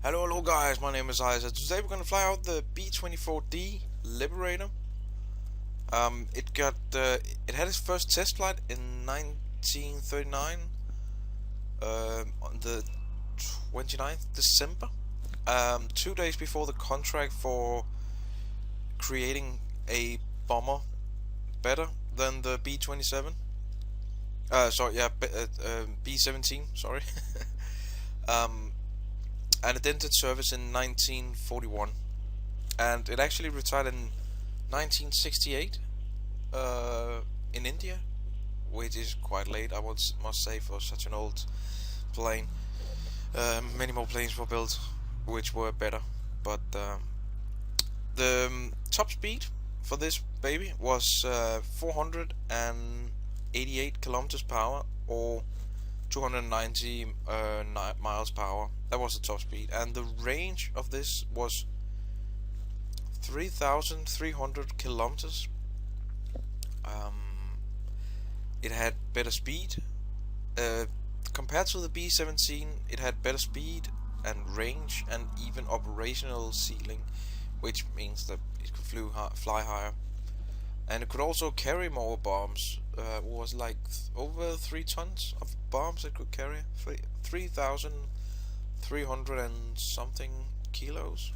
Hello guys, my name is Isa. Today we're gonna fly out the B24D Liberator. It had its first test flight in 1939, on the 29th December, 2 days before the contract for creating a bomber better than the B-27. B-17. Sorry. um, and it entered service in 1941, and it actually retired in 1968 in India, which is quite late, I must say, for such an old plane. Many more planes were built which were better, but the top speed for this baby was 488 kilometers per hour, or 290 miles per hour. That was the top speed, and the range of this was 3,300 kilometers. It had better speed compared to the B-17. It had better speed and range, and even operational ceiling, which means that it could fly higher, and it could also carry more bombs. It was like over 3 tons of bombs it could carry, 3,300 and something kilos.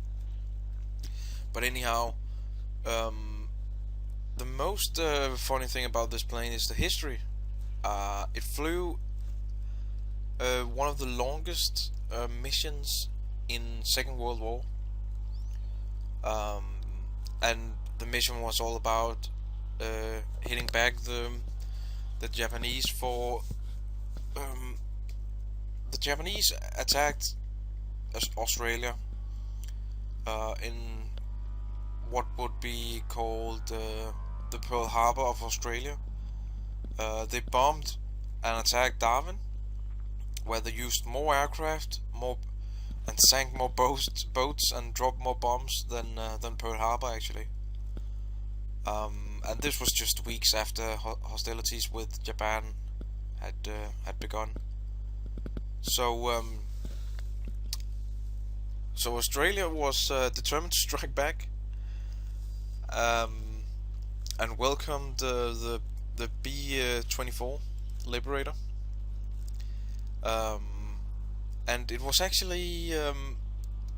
But anyhow, the most funny thing about this plane is the history. It flew one of the longest missions in Second World War, and the mission was all about hitting back the Japanese. For the Japanese attacked Australia in what would be called the Pearl Harbor of Australia. They bombed and attacked Darwin, where they used more aircraft, and sank more boats and dropped more bombs than Pearl Harbor actually. And this was just weeks after hostilities with Japan had begun. So Australia was determined to strike back, and welcomed the B-24 Liberator. And it was actually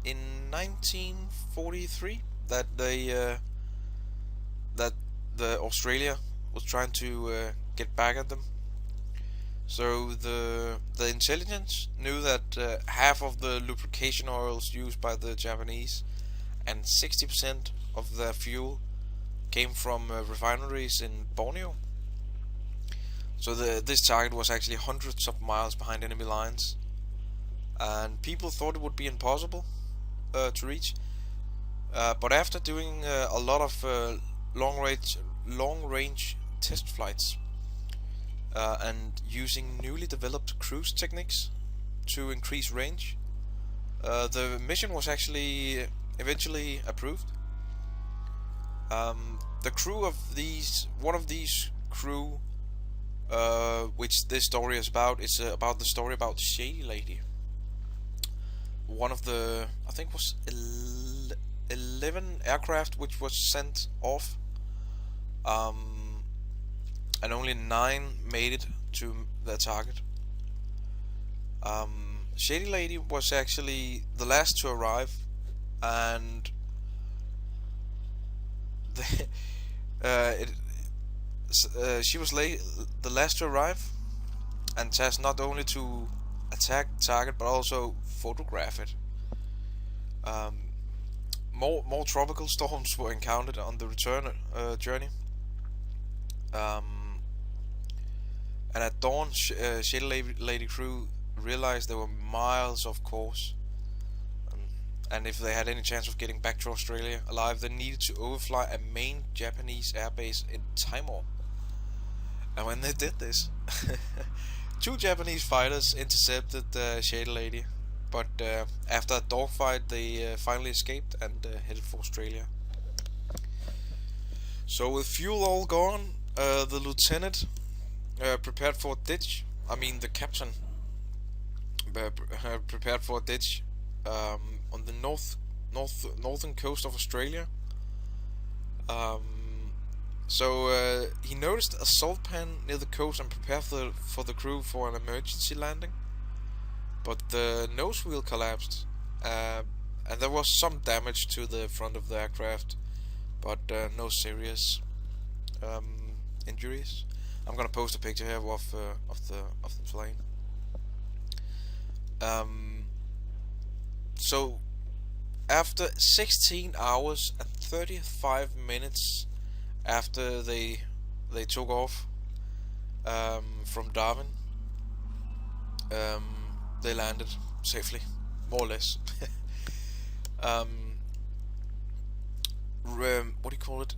in 1943 that the Australia was trying to get back at them. So the intelligence knew that half of the lubrication oils used by the Japanese and 60% of their fuel came from refineries in Borneo. So this target was actually hundreds of miles behind enemy lines, and people thought it would be impossible to reach. But after doing a lot of long range test flights, and using newly developed cruise techniques to increase range, the mission was actually eventually approved. The crew of one of these crew, which this story is about the story about Shady Lady. One of the, I think, was 11 aircraft which was sent off, and only 9 made it to their target. Shady Lady was actually the last to arrive, and she was the last to arrive, and tasked not only to attack the target but also photograph it. More tropical storms were encountered on the return journey. And at dawn, Shady Lady crew realized they were miles off course, and if they had any chance of getting back to Australia alive, they needed to overfly a main Japanese airbase in Timor. And when they did this, 2 Japanese fighters intercepted Shady Lady, but after a dogfight they finally escaped and headed for Australia. So with fuel all gone, the lieutenant prepared for a ditch. The captain prepared for a ditch, on the northern coast of Australia. So he noticed a salt pan near the coast and prepared for the crew for an emergency landing. But the nose wheel collapsed, and there was some damage to the front of the aircraft, but no serious injuries. I'm gonna post a picture here of the plane. So after 16 hours and 35 minutes after they took off from Darwin, they landed safely, more or less. What do you call it?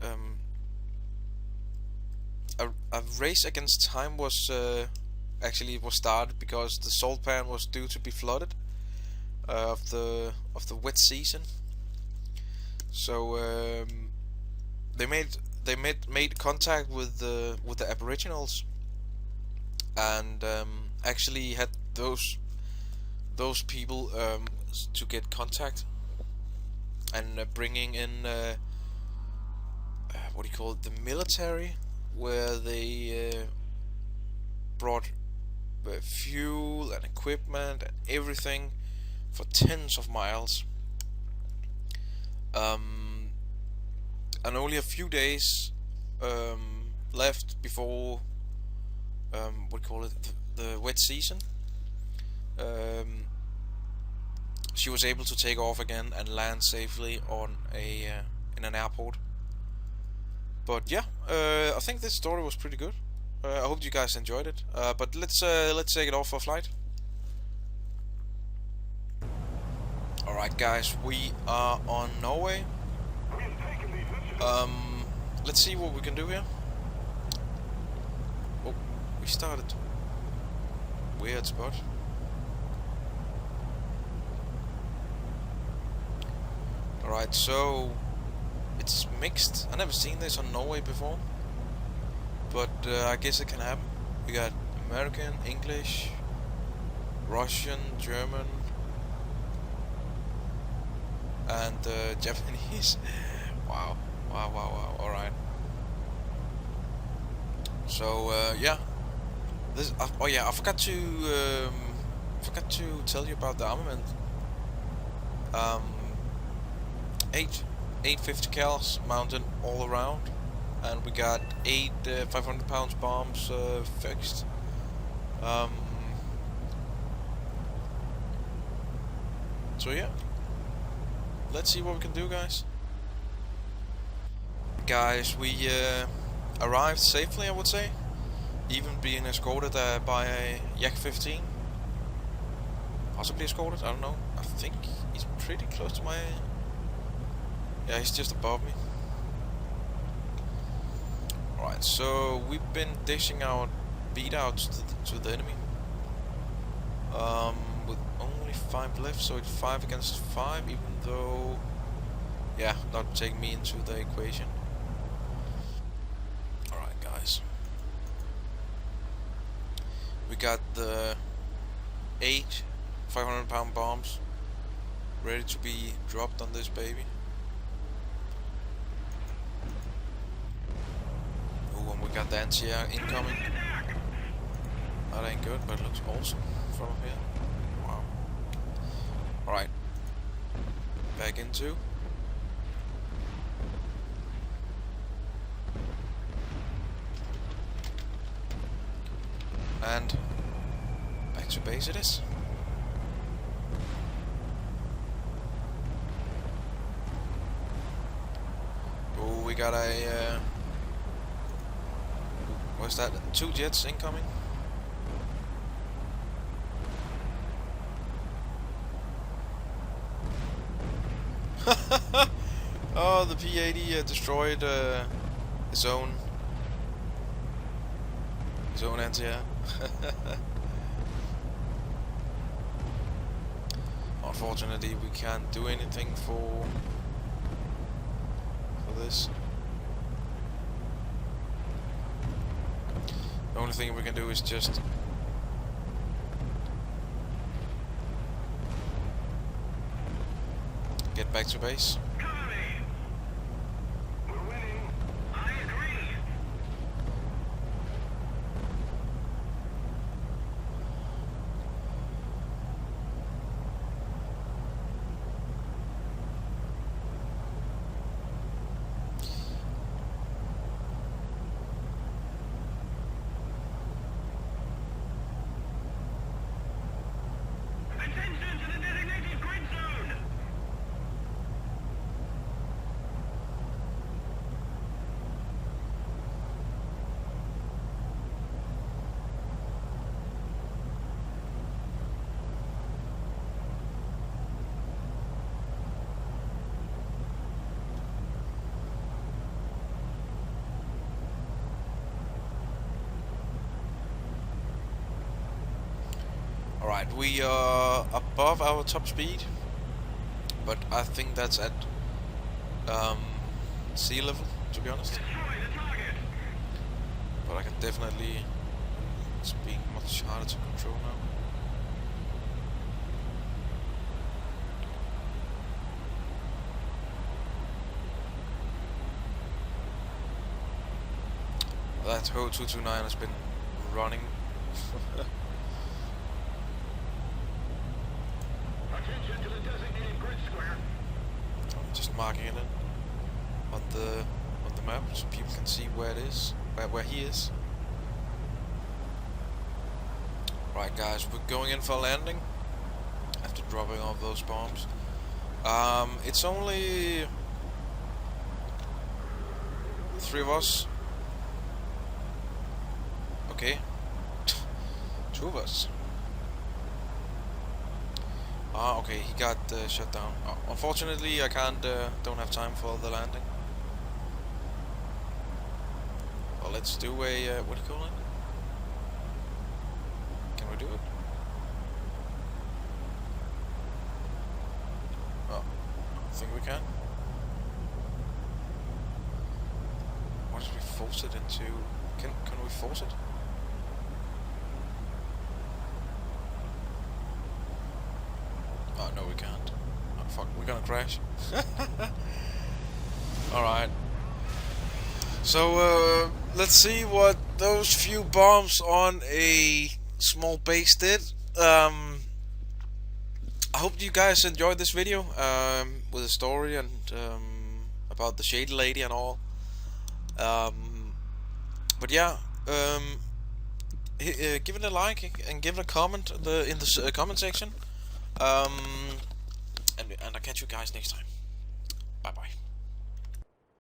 A race against time was started because the salt pan was due to be flooded of the wet season. So they made contact with the Aboriginals, and actually had those people to get contact, and bringing in what do you call it, the military, where they brought fuel and equipment and everything for tens of miles, and only a few days left before what do you call it, the wet season. She was able to take off again and land safely on in an airport. But yeah, I think this story was pretty good. I hope you guys enjoyed it. But let's take it off for a flight. Alright guys, we are on Norway. Let's see what we can do here. Oh, we started. Weird spot. Alright, so it's mixed. I never seen this on Norway before, but I guess it can happen. We got American, English, Russian, German, and Japanese. Wow. Alright. So yeah, this. Oh yeah, I forgot to tell you about the armament. 850 cals mounted all around, and we got 8 500 pounds bombs fixed. So yeah, let's see what we can do, guys. We arrived safely, I would say, even being escorted by a Yak 15. Possibly escorted, I don't know. I think he's pretty close to my... Yeah, he's just above me. Alright, so we've been dishing out beatouts to the enemy. With only 5 left, so it's 5 against 5, even though... Yeah, not take me into the equation. Alright guys. We got the 8 500 pound bombs ready to be dropped on this baby. Oh, and we got the anti-air incoming. That ain't good, but it looks awesome from up here. Wow. Alright. Back into. And back to base it is. Oh, we got a what's that? 2 jets incoming. Oh, the P-80 destroyed his own anti-air. Unfortunately, we can't do anything for this. The only thing we can do is just get back to base. Alright, we are above our top speed, but I think that's at sea level, to be honest. But I can definitely, it's being much harder to control now. That Ho 229 has been running. Attention to the designated grid square. I'm just marking it in on the map so people can see where it is, where he is. Right, guys, we're going in for a landing after dropping off those bombs. It's only 3 of us. Okay, 2 of us. Ah, okay, he got shut down. Unfortunately, I don't have time for the landing. Well, let's do a, what do you call it? Can we do it? Oh, I think we can. What if we force it into... Can we force it? Oh, no, we can't. Oh, fuck, we're gonna crash. Alright. So, let's see what those few bombs on a small base did. I hope you guys enjoyed this video, with the story and, about the Shady Lady and all. But yeah, give it a like and give it a comment in the comment section. And I'll catch you guys next time. Bye bye.